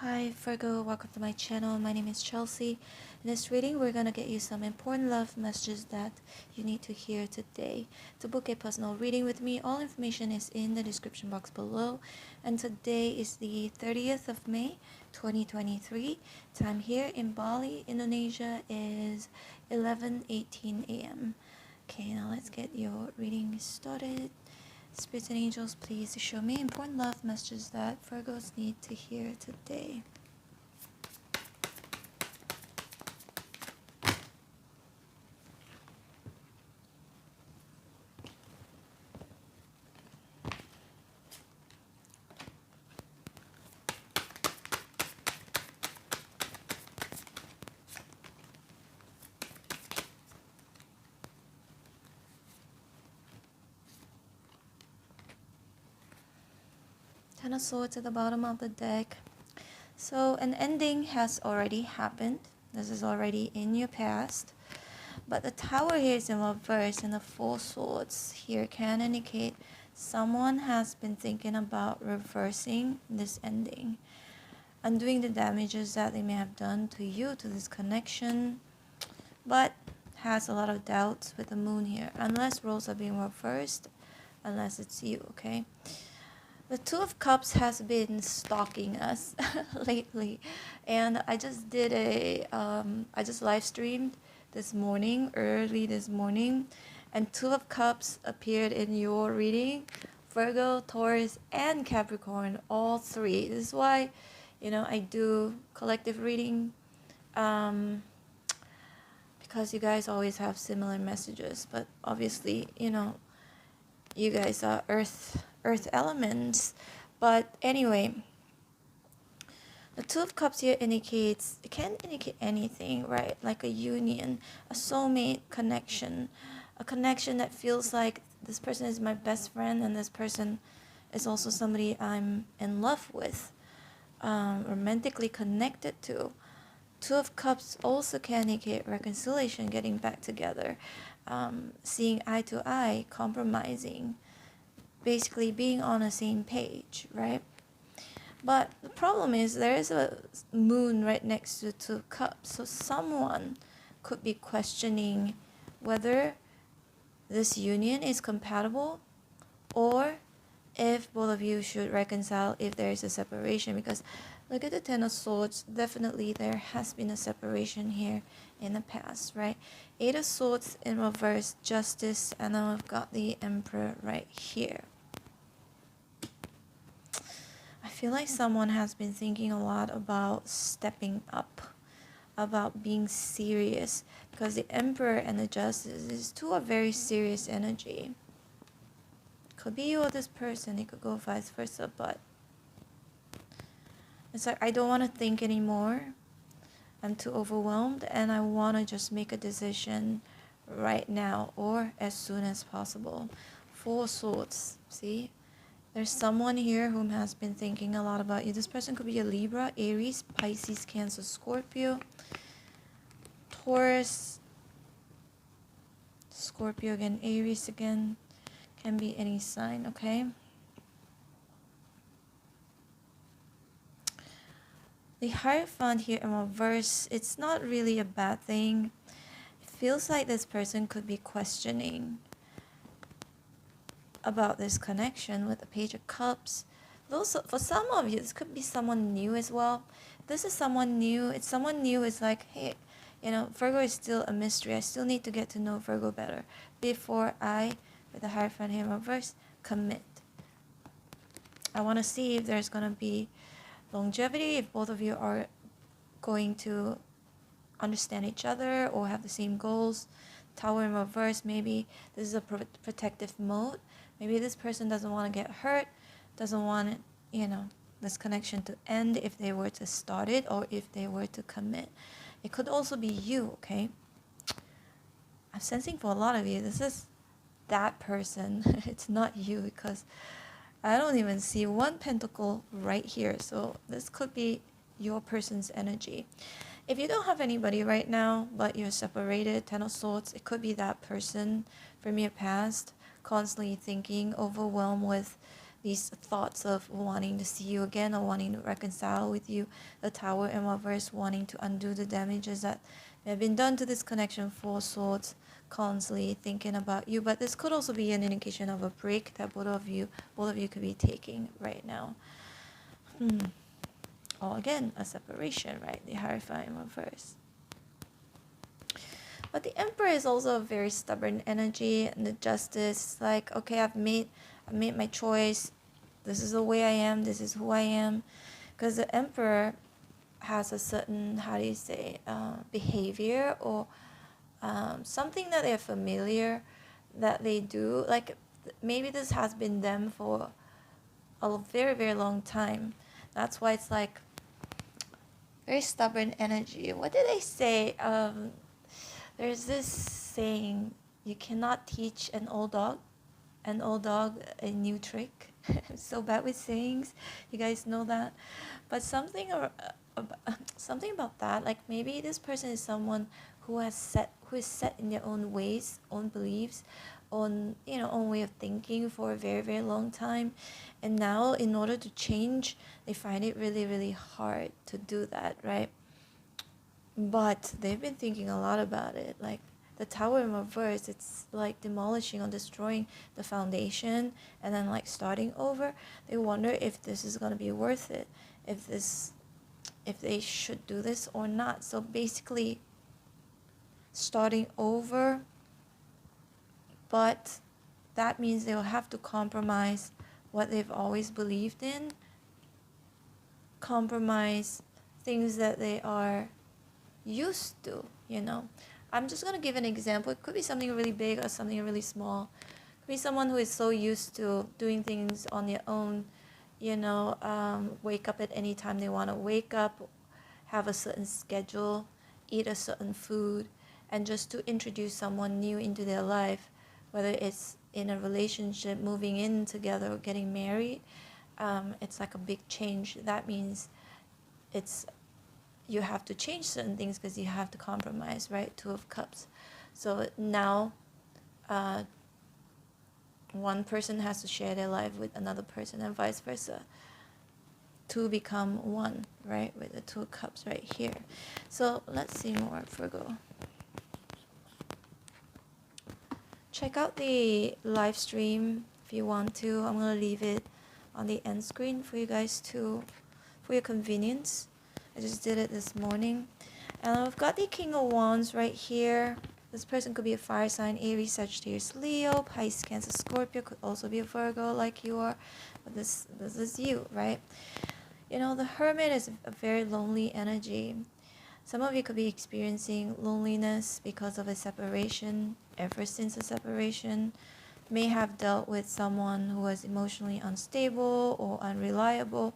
Hi Virgo, welcome to my channel. My name is Chelsea. In this reading, we're going to get you some important love messages that you need to hear today. To book a personal reading with me, all information is in the description box below. And today is the 30th of May, 2023. Time here in Bali, Indonesia is 11:18 a.m. Okay, now let's get your reading started. Spirits and angels, please show me important love messages that Virgos need to hear today. Ten of Swords at the bottom of the deck. So an ending has already happened. This is already in your past. But the Tower here is in reverse, and the Four Swords here can indicate someone has been thinking about reversing this ending, undoing the damages that they may have done to you, to this connection, but has a lot of doubts with the Moon here, unless roles are being reversed, unless it's you, okay? The Two of Cups has been stalking us lately, and I just did I just live streamed this morning, early this morning, and Two of Cups appeared in your reading. Virgo, Taurus, and Capricorn, all three. This is why, I do collective reading, because you guys always have similar messages, but obviously, you guys are earth elements. But anyway, the Two of Cups here indicates, it can indicate anything, right? Like a union, a soulmate connection, a connection that feels like this person is my best friend and this person is also somebody I'm in love with, romantically connected to. Two of Cups also can indicate reconciliation, getting back together, seeing eye to eye, compromising, basically being on the same page, right? But the problem is there is a Moon right next to Two of Cups, so someone could be questioning whether this union is compatible, or if both of you should reconcile if there is a separation. Because look at the Ten of Swords, definitely there has been a separation here in the past, right? Eight of Swords in reverse, Justice, and then we've got the Emperor right here. I feel like someone has been thinking a lot about stepping up, about being serious, because the Emperor and the Justice, these two are very serious energy. Could be you or this person, it could go vice versa, but it's like I don't want to think anymore. I'm too overwhelmed and I want to just make a decision right now or as soon as possible. Four Swords, see? There's someone here who has been thinking a lot about you. This person could be a Libra, Aries, Pisces, Cancer, Scorpio, Taurus, Scorpio again, Aries again. Can be any sign, okay? The Hierophant here in reverse, it's not really a bad thing. It feels like this person could be questioning about this connection with the Page of Cups. Also, for some of you, this could be someone new as well. This is someone new. It's someone new. It's like, hey, Virgo is still a mystery. I still need to get to know Virgo better before I, with the Hierophant here in reverse, commit. I want to see if there's going to be longevity, if both of you are going to understand each other or have the same goals. Tower in reverse, maybe this is a protective mode. Maybe this person doesn't want to get hurt, doesn't want this connection to end if they were to start it or if they were to commit. It could also be you, okay? I'm sensing for a lot of you, this is that person. It's not you, because I don't even see one pentacle right here. So this could be your person's energy. If you don't have anybody right now, but you're separated, Ten of Swords, it could be that person from your past, constantly thinking, overwhelmed with these thoughts of wanting to see you again or wanting to reconcile with you. The Tower in reverse, wanting to undo the damages that have been done to this connection. Four Swords, constantly thinking about you. But this could also be an indication of a break that both of you could be taking right now. Or again, a separation, right? The Hierophant in reverse. But the Emperor is also a very stubborn energy, and the Justice, like, okay, I've made my choice. This is the way I am. This is who I am. Because the Emperor has a certain, how do you say, behavior or something that they're familiar that they do. Like maybe this has been them for a very, very long time. That's why it's like very stubborn energy. What did they say? There's this saying, you cannot teach an old dog a new trick. I'm so bad with sayings. You guys know that. But something about that, like maybe this person is someone who is set in their own ways, own beliefs, own way of thinking for a very, very long time. And now in order to change, they find it really, really hard to do that, right? But they've been thinking a lot about it. Like the Tower in reverse, it's like demolishing or destroying the foundation and then like starting over. They wonder if this is going to be worth it, if they should do this or not. So basically starting over, but that means they'll have to compromise what they've always believed in, compromise things that they are used to, I'm just going to give an example. It could be something really big or something really small. It could be someone who is so used to doing things on their own, wake up at any time they want to wake up, have a certain schedule, eat a certain food, and just to introduce someone new into their life, whether it's in a relationship, moving in together, or getting married, it's like a big change. That means you have to change certain things because you have to compromise, right? Two of Cups. So now one person has to share their life with another person and vice versa. Two become one, right? With the Two of Cups right here. So let's see more, Virgo. Check out the live stream if you want to. I'm going to leave it on the end screen for you guys for your convenience. I just did it this morning. And I've got the King of Wands right here. This person could be a fire sign, Aries, Sagittarius, Leo, Pisces, Cancer, Scorpio. Could also be a Virgo like you are. But this is you, right? The Hermit is a very lonely energy. Some of you could be experiencing loneliness because of a separation, ever since a separation. May have dealt with someone who was emotionally unstable or unreliable.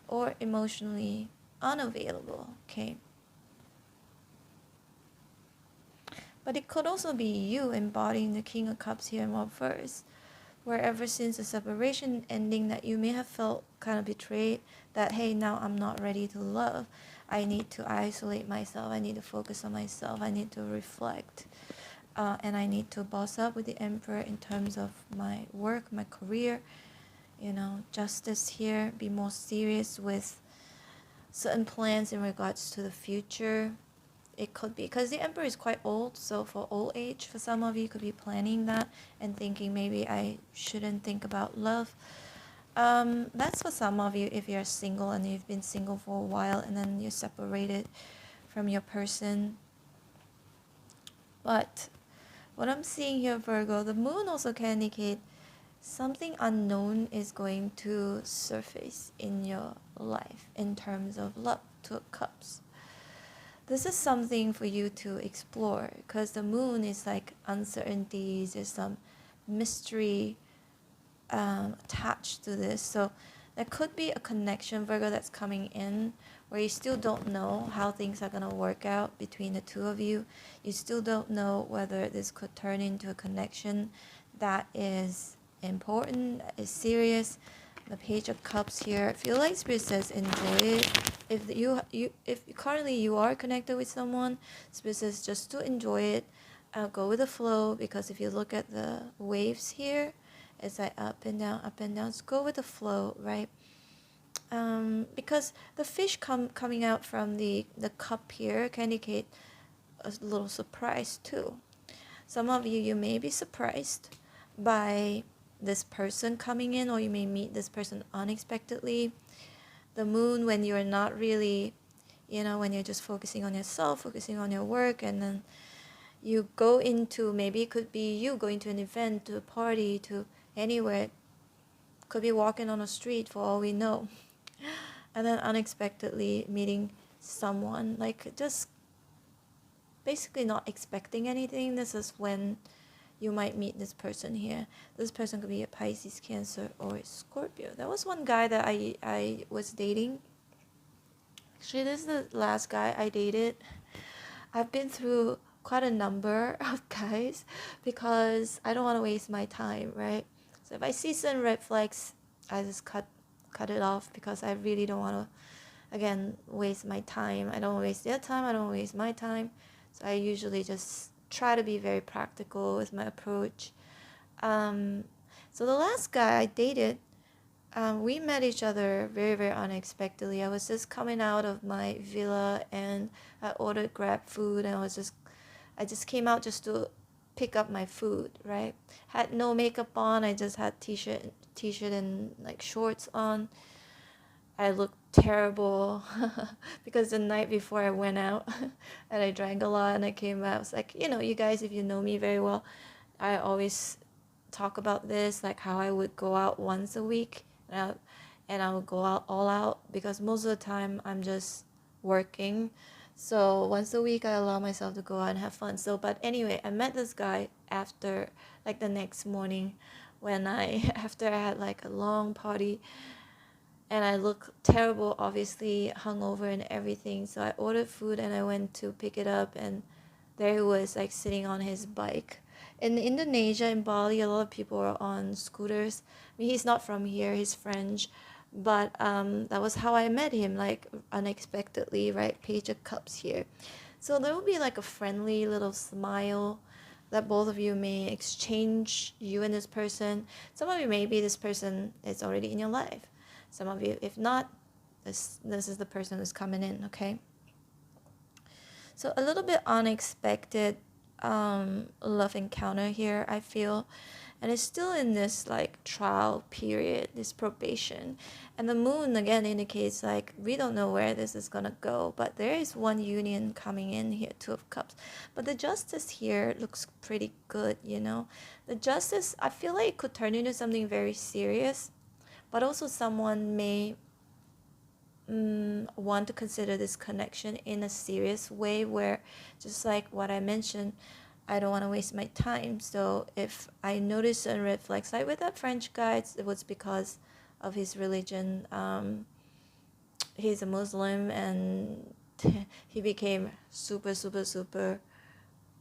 Or emotionally unavailable, okay? But it could also be you embodying the King of Cups here in reverse, where ever since the separation ending that you may have felt kind of betrayed, that hey, now I'm not ready to love. I need to isolate myself. I need to focus on myself. I need to reflect. And I need to boss up with the Emperor in terms of my work, my career, justice here, be more serious with certain plans in regards to the future. It could be because the Emperor is quite old, so for old age, for some of you could be planning that and thinking maybe I shouldn't think about love. That's for some of you if you're single and you've been single for a while and then you're separated from your person. But what I'm seeing here, Virgo, the moon also can indicate something unknown is going to surface in your life in terms of love. Two of Cups. This is something for you to explore because the moon is like uncertainties. There's some mystery attached to this. So there could be a connection, Virgo, that's coming in where you still don't know how things are going to work out between the two of you. You still don't know whether this could turn into a connection that is important, is serious. The Page of Cups here, I feel like Spirit says enjoy it. If currently you are connected with someone, Spirit says just to enjoy it, go with the flow, because if you look at the waves here It's like up and down, up and down. Just go with the flow, right? Because the fish coming out from the cup here can indicate a little surprise too. Some of you may be surprised by this person coming in, or you may meet this person unexpectedly. The moon, when you're not really, when you're just focusing on yourself, focusing on your work, and then you go into, maybe it could be you going to an event, to a party, to anywhere. Could be walking on a street for all we know. And then unexpectedly meeting someone, like just basically not expecting anything. This is when you might meet this person here. This person could be a Pisces, Cancer, or a Scorpio. There was one guy that I was dating. Actually, this is the last guy I dated. I've been through quite a number of guys because I don't want to waste my time, right? So if I see some red flags, I just cut it off, because I really don't want to, again, waste my time. I don't waste their time, I don't waste my time. So I usually just try to be very practical with my approach. So the last guy I dated, we met each other very, very unexpectedly. I was just coming out of my villa and I ordered Grab food, and I just came out just to pick up my food, right? Had no makeup on, I just had t-shirt and like shorts on. I looked terrible because the night before I went out and I drank a lot, and I came back. I was like, you guys, if you know me very well, I always talk about this, like how I would go out once a week, and I would go out all out, because most of the time I'm just working. So once a week I allow myself to go out and have fun. So but anyway, I met this guy after, like, the next morning, when after I had like a long party, and I look terrible, obviously hungover and everything. So I ordered food and I went to pick it up, and there he was, like, sitting on his bike. In Indonesia, in Bali, a lot of people are on scooters. I mean, he's not from here, he's French. But that was how I met him, like unexpectedly, right? Page of Cups here. So there will be like a friendly little smile that both of you may exchange, you and this person. Some of you, maybe this person is already in your life. Some of you, if not, this is the person who's coming in, okay? So a little bit unexpected love encounter here, I feel. And it's still in this like trial period, this probation. And the moon again indicates like we don't know where this is gonna go, but there is one union coming in here, Two of Cups. But the Justice here looks pretty good, The Justice, I feel like it could turn into something very serious, but also someone may want to consider this connection in a serious way, where, just like what I mentioned, I don't want to waste my time. So if I notice certain red flags, like with that French guy, it was because of his religion. He's a Muslim, and he became super, super, super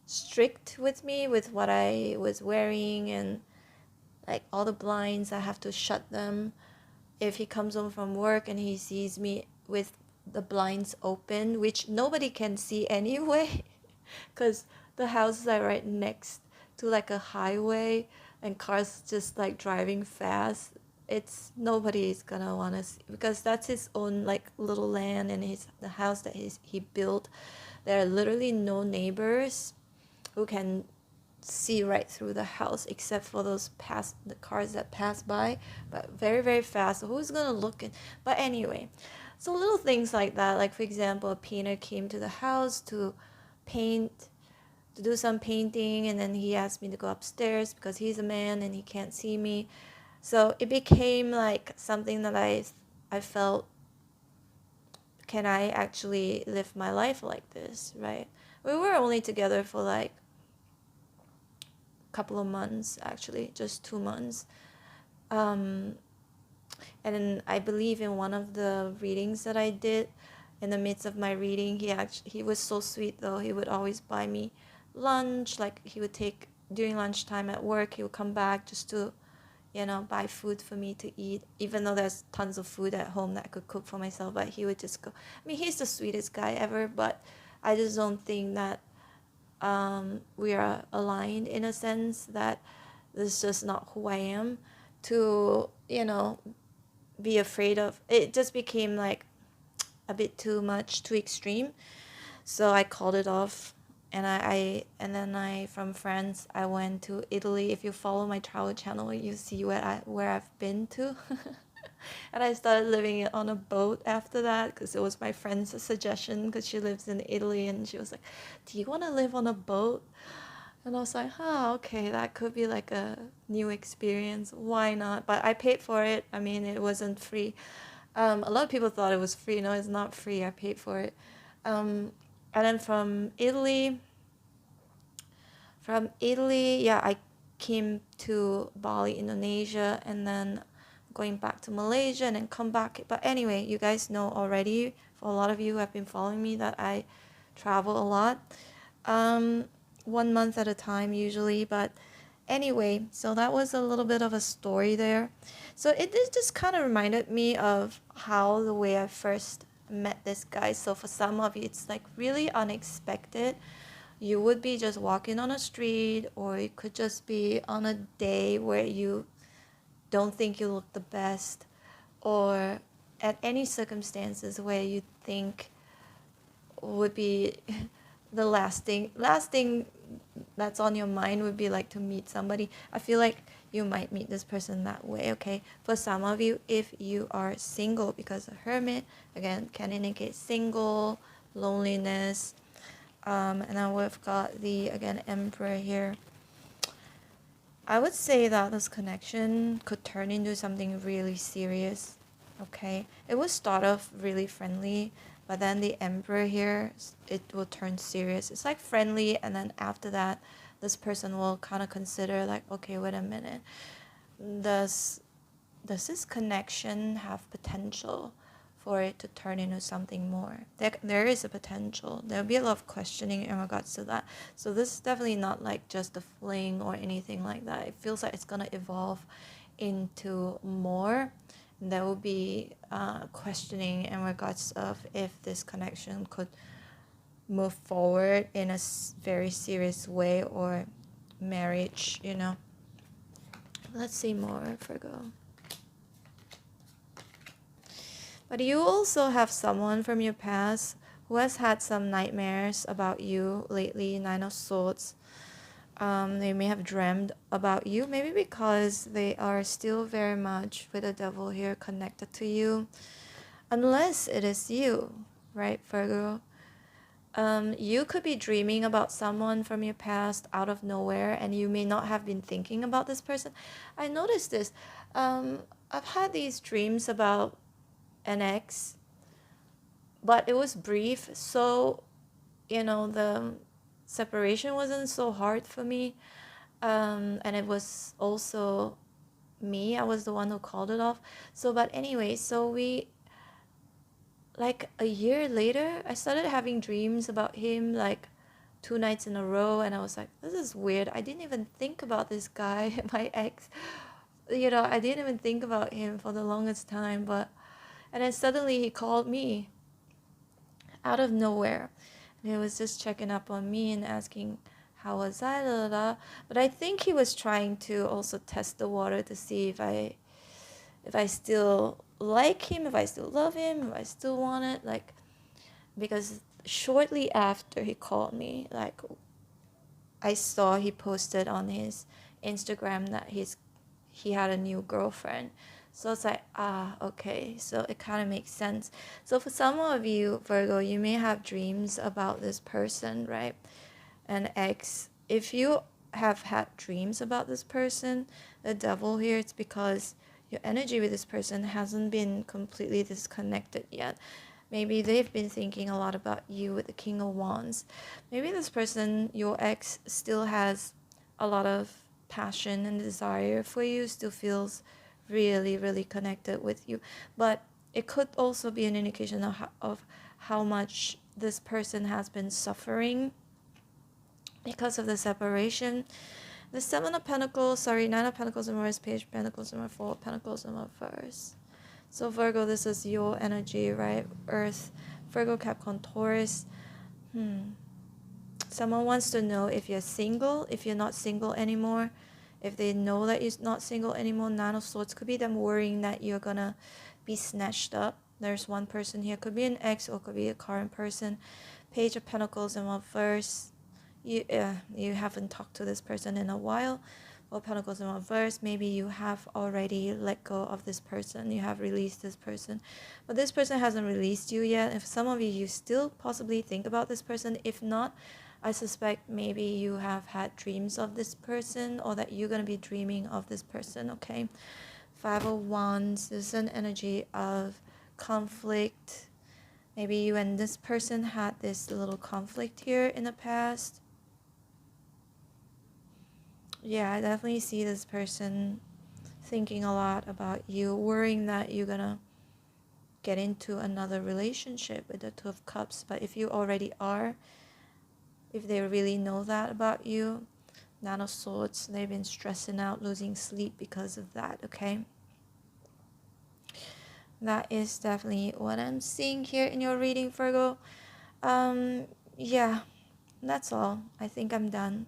strict with me, with what I was wearing, and like all the blinds, I have to shut them. If he comes home from work and he sees me with the blinds open, which nobody can see anyway, because the houses are right next to like a highway, and cars just like driving fast. Nobody's gonna want to see, because that's his own like little land, and the house that he built. There are literally no neighbors who can see right through the house, except for the cars that pass by, but very, very fast. So who's gonna look in? But anyway, so little things like that, like for example, a painter came to the house to do some painting, and then he asked me to go upstairs because he's a man and he can't see me. So it became like something that I felt, can I actually live my life like this, right? We were only together for like a couple of months, actually, just 2 months. And then I believe in one of the readings that I did, in the midst of my reading, he was so sweet though. He would always buy me lunch, like he would take during lunchtime at work, he would come back just to buy food for me to eat, even though there's tons of food at home that I could cook for myself. But he would just go. I mean, he's the sweetest guy ever, but I just don't think that we are aligned, in a sense that this is just not who I am, to, you know, be afraid of. It just became like a bit too much, too extreme. So I called it off, and and then I from France I went to Italy. If you follow my travel channel, you see where I've been to. And I started living on a boat after that because it was my friend's suggestion, because she lives in Italy, and she was like, "Do you want to live on a boat?" And I was like, "Huh, okay, that could be like a new experience. Why not?" But I paid for it. I mean, it wasn't free. A lot of people thought it was free. No, it's not free. I paid for it. And then from Italy, yeah, I came to Bali, Indonesia, and then going back to Malaysia and then come back. But anyway, you guys know already, for a lot of you who have been following me, that I travel a lot. 1 month at a time usually, but anyway, so that was a little bit of a story there. So it just kind of reminded me of how the way I first met this guy. So for some of you, it's like really unexpected. You would be just walking on a street, or it could just be on a day where you don't think you look the best, or at any circumstances where you think would be the last thing that's on your mind would be like to meet somebody. I feel like you might meet this person that way. Okay, for some of you, if you are single, because the Hermit again can indicate single, loneliness, and then we've got the again Emperor here. I would say that this connection could turn into something really serious. Okay, it will start off really friendly, but then the Emperor here, it will turn serious. It's like friendly, and then after that, this person will kind of consider like, okay, wait a minute, does this connection have potential for it to turn into something more? There is a potential. There'll be a lot of questioning in regards to that. So this is definitely not like just a fling or anything like that. It feels like it's gonna evolve into more. There will be questioning in regards of if this connection could move forward in a very serious way, or marriage, you know. Let's see more, Virgo. But you also have someone from your past who has had some nightmares about you lately. 9 of Swords. They may have dreamed about you, maybe because they are still very much, with the Devil here, connected to you. Unless it is you, right, Virgo? You could be dreaming about someone from your past out of nowhere, and you may not have been thinking about this person. I noticed this. I've had these dreams about an ex, but it was brief, so the separation wasn't so hard for me, and it was also me, I was the one who called it off. So but anyway, so we, like a year later, I started having dreams about him, like 2 nights in a row, and I was like, this is weird. I didn't even think about this guy, my ex. I didn't even think about him for the longest time, and then suddenly he called me out of nowhere. And he was just checking up on me and asking how was I, da, da, da. But I think he was trying to also test the water to see if I still like him, if I still love him, if I still want it. Like, because shortly after he called me, like, I saw he posted on his Instagram that he had a new girlfriend. So it's like, okay, so it kind of makes sense. So for some of you, Virgo, you may have dreams about this person, right? An ex. If you have had dreams about this person, the Devil here, it's because your energy with this person hasn't been completely disconnected yet. Maybe they've been thinking a lot about you with the King of Wands. Maybe this person, your ex, still has a lot of passion and desire for you, still feels really, really connected with you. But it could also be an indication of how much this person has been suffering because of the separation. The 7 of Pentacles, 9 of Pentacles in reverse, Page of Pentacles in reverse, 4 of Pentacles in reverse. So Virgo, this is your energy, right? Earth, Virgo, Capricorn, Taurus. Someone wants to know if you're single, if you're not single anymore, If they know that you're not single anymore, Nine of Swords could be them worrying that you're gonna be snatched up. There's one person here, could be an ex or could be a current person. Page of Pentacles in reverse. You haven't talked to this person in a while. Or Pentacles in reverse. Maybe you have already let go of this person. You have released this person, but this person hasn't released you yet. If some of you still possibly think about this person, if not, I suspect maybe you have had dreams of this person, or that you're going to be dreaming of this person. Okay, Five of Wands. This is an energy of conflict. Maybe you and this person had this little conflict here in the past. Yeah, I definitely see this person thinking a lot about you, worrying that you're gonna get into another relationship with the Two of Cups. But if you already are, if they really know that about you, Nine of Swords, they've been stressing out, losing sleep because of that. Okay, that is definitely what I'm seeing here in your reading, Virgo. Yeah, that's all. I think I'm done.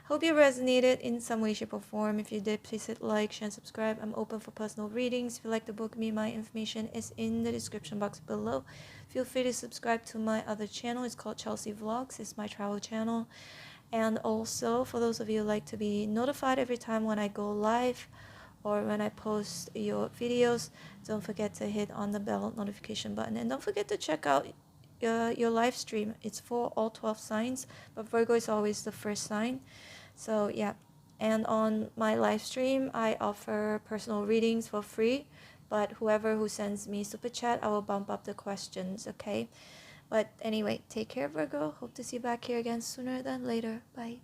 Hope you resonated in some way, shape, or form. If you did, please hit like, share, and subscribe. I'm open for personal readings. If you like to book me, my information is in the description box below. Feel free to subscribe to my other channel. It's called Chelsea Vlogs. It's my travel channel. And also, for those of you who like to be notified every time when I go live or when I post your videos, don't forget to hit on the bell notification button. And don't forget to check out your live stream. It's for all 12 signs, but Virgo is always the first sign. So yeah, and on my live stream I offer personal readings for free, but whoever who sends me super chat, I will bump up the questions. Okay, but anyway, take care, Virgo. Hope to see you back here again sooner than later. Bye.